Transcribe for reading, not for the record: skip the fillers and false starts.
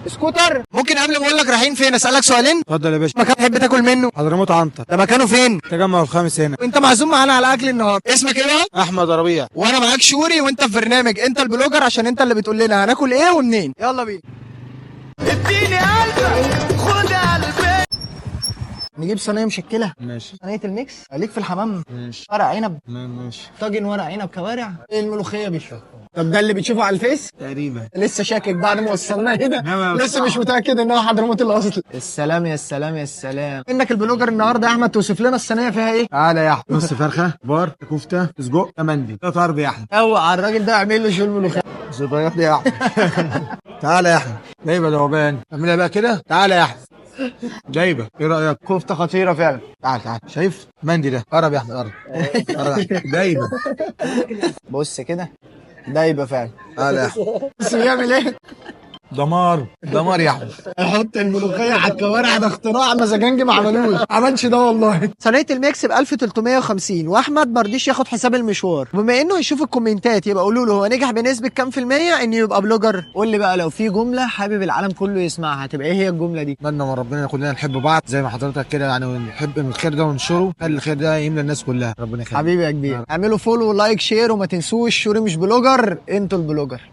سكوتر. ممكن قبل ما اقول لك رايحين فين اسالك سؤالين؟ اتفضل يا باشا. مكان تحب تاكل منه؟ حضرموت عنتر. ده مكانه فين؟ تجمع الخامس هنا. وانت معزوم معانا على اكل النهارده. اسمك ايه بقى؟ احمد ربيع. وانا معاك شوري، وانت في برنامج انت البلوجر، عشان انت اللي بتقول لنا هناكل ايه ومنين. يلا بينا. اديني قلبك خد قلبي. نجيب صينيه مشكله. ماشي. صينيه الميكس. عليك في الحمام. ماشي. ورق عنب. ماشي. طاجن ورق عنب كوارع. ايه الملوخيه بيشوف. طب ده اللي بتشوفه على الفيس؟ تقريبا. لسه شاكك بعد ما وصلنا هنا. نعم. لسه مش متاكد ان هو حضرموت الاصلي. السلام يا السلام يا السلام. انك البلوجر النهارده يا احمد، توصف لنا الصينيه فيها ايه؟ تعالى يا احمد. نص فرخه، بار، كفته، سجق، مندي. ده طرب يا احمد. اوعى الراجل ده يعمل له شوي ملوخيه. زبايط يا احمد. تعالى يا احمد. جايبه دوبان. اعملها بقى كده. تعالى يا احمد. جايبه. ايه رايك؟ كفته خطيره فعلا. تعال تعال. شايف مندي ده؟ قرب يا احمد قرب. قرب يا أحمد. جايبه. بص كده، ده يبقى فعلا. تعالى يا احمد. بس بيعمل ايه؟ دمار دمار يا احمد. احط الملوخيه على الكوارع، ده اختراع مزاجنجي ما عملش ده والله. صينيه الميكس ب 1350، واحمد ما رضيش ياخد حساب المشوار. بما انه يشوف الكومنتات يبقى قولوا له هو نجح بنسبه كام في الميه انه يبقى بلوجر. قول لي بقى لو في جمله حابب العالم كله يسمعها هتبقى ايه هي الجمله دي؟ اتمنى من ربنا كلنا نحب بعض زي ما حضرتك كده يعني، ونحب الخير ده وننشره. خلي الخير ده يملى الناس كلها. ربنا يخليك حبيبي يا كبير. اعملوا فولو ولايك شير، وما تنسوش شوري مش بلوجر، انتوا البلوجر.